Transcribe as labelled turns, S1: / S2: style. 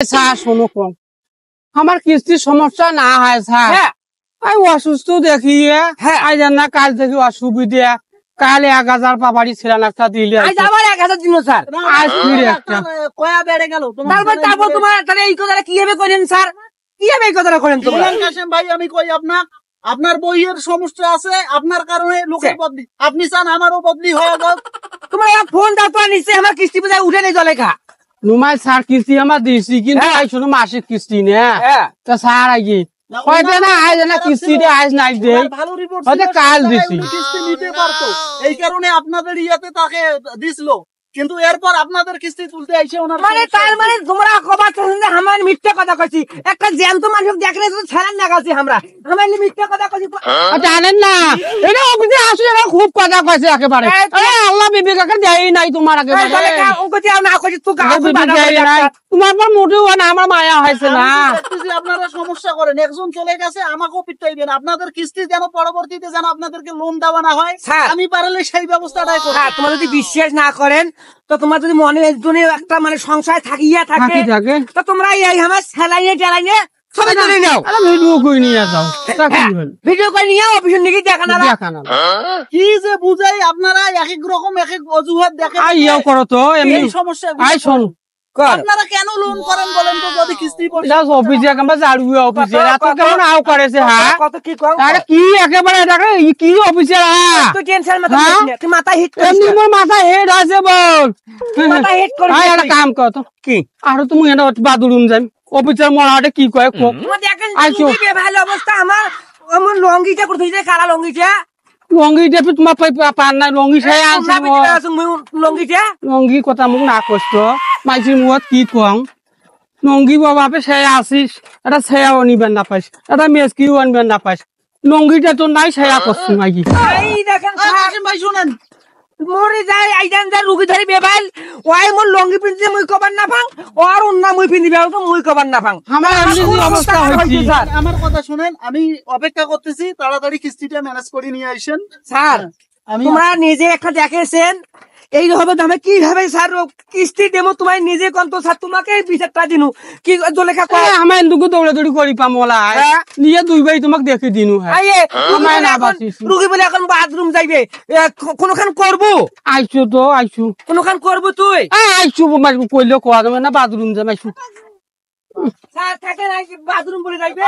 S1: sir শোনো কম আমার কিস্তির সমস্যা না হয় স্যার আমি অসুস্থ দেখিয়ে আজ না কাল থেকে অসুবিধা কাল 1000 পাবাড়ি ছিলেন একটা দিলে
S2: আবার 1000 দিন স্যার
S1: আজ ফিরে একটা
S2: কয়া বেড়ে গেল তারপর তোমার তাহলে এই কথাটা কিভাবে করেন স্যার কিভাবে এই কথাটা করেন তোমরা
S3: কাসেম ভাই আমি কই আপনার বইয়ের সমস্যা আছে আপনার কারণে লোকের বদলি আপনি চান আমারও বদলি হয়ে যাক
S2: তোমার ফোন দাও তো নিশ্চয়ই আমার কিস্তি বোঝায় উঠে নেই জলে খা
S1: নুমাই স্যার কিস্তি আমার দিয়েছি কিন্তু আই শুনো মাসিক কিস্তি না তা স্যার আগে হয়তো না আজ না কিস্তি আজ নাই দে
S3: ভালো রিপোর্ট
S1: হয়তো কাল দিছি
S3: কিস্তি নিতে পারতো এই কারণে আপনাদের ইয়াতে তাকে দিছিল কিন্তু এরপর আপনাদের কিস্তি তুলতে আইছে ওনার
S2: মানে তার মানে তোমরা কবার শুনলে আমার মিথ্যা কথা কইছি একটা জ্যান্ত মানুষ দেখলে তো ছাড়ান না গেছি আমরা আমার মিথ্যা কথা কইছি
S1: জানেন না এটা অফিসে আসলে এরা খুব কথা কইছে একেবারে আল্লাহ বিবেকাকে দেই নাই তোমার একেবারে
S2: ও কইছি না কইছি তুই গাছ
S1: তোমার পর মোটেও না আমার মায়া হয়েছে না
S3: আপনারা সমস্যা করেন একজন চলে গেছে আমাকেও পিটাইবেন আপনাদের কিস্তি যেন পরবর্তীতে যেন আপনাদেরকে লোন দেওয়া না হয় আমি পারলে সেই ব্যবস্থাটাই করব
S2: তোমরা যদি বিশ্বাস না করেন তো তোমার যদি মনে একজনে একটা মানে সংসার থাকিয়া থাকে তো তোমরা এই আমার স্যালাইনে টেলাইনে সবাই তুলে নাও
S1: ভিডিও করে নিয়ে যাও
S2: ভিডিও করে নিয়ে অফিসে নিয়ে দেখানা
S3: কি যে বুঝাই আপনারা এক এক রকম এক এক অজুহাত দেখেন
S1: আইয়াও করো তো এমনি
S3: সমস্যা
S1: আই শোন
S3: আপনারা কেন লোন করেন বলেন তো যদি কিস্তি
S1: অফিসে কেমন জাড়ু অফিসে এত কেমন আও করেছে হ্যাঁ
S2: কত কি কও
S1: আরে কি একেবারে এটা কি অফিসে
S2: তুই টেনশন মাথা তুই মাথা হিট করিস
S1: এমনি মোর মাথা হেড আছে বল
S2: মাথা হিট করিস
S1: আই একটা কাম কর তো কি আর তুমি এটা বাথরুম যাই অফিসের মরাটা কি কয় কোক
S2: দেখেন কি ভালো অবস্থা আমার আমার লঙ্গিটা করতে দিতে কালা লঙ্গিটা
S1: লঙ্গিটা তোমার পান না লঙ্গি ছাই আছে
S2: লঙ্গিটা
S1: লঙ্গি কথা মোক না কষ্ট মাইছি মুত কি কং লঙ্গি বাবা ছাই আসিস এটা ছায়াও নিবেন না পাইস এটা মেসকিও আনবেন না পাইস লঙ্গিটা তো নাই ছায়া করছি মাইকি
S2: এই দেখেন
S3: কাসেম ভাই শুনেন
S2: মরে যায় আইদান যা রুগী ধরে বেবাইল ওই মোর লঙ্গি পিনতে মুই কবার না পাং আর অন্য মুই পিনবি তো মুই কবার না পাং
S1: আমার এমনি অবস্থা হইছে
S3: স্যার আমার কথা শুনেন আমি অপেক্ষা করতেছি তাড়াতাড়ি কিস্তিটা ম্যানেজ করে নিয়ে আইছেন
S2: স্যার তোমরা নিজে একটা দেখেছেন এই হবে দামে কিভাবে স্যার কিস্তি দেবো তোমায় নিজে কত স্যার তোমাকে বিচারটা দিনু কি লেখা
S1: আমার এন্দুকু দৌড়াদৌড়ি করি পামলা নিয়ে দুই ভাই তোমাকে দেখে দিনু
S2: রুগী বলে এখন বাথরুম যাইবে কোনখান করবো
S1: আইসু তো আইসু
S2: কোনখান করবো তুই
S1: আইসু কইলেও কোয়া যাবে না বাথরুম যাবে আইসু
S2: স্যার থাকে বাথরুম বলে যাইবে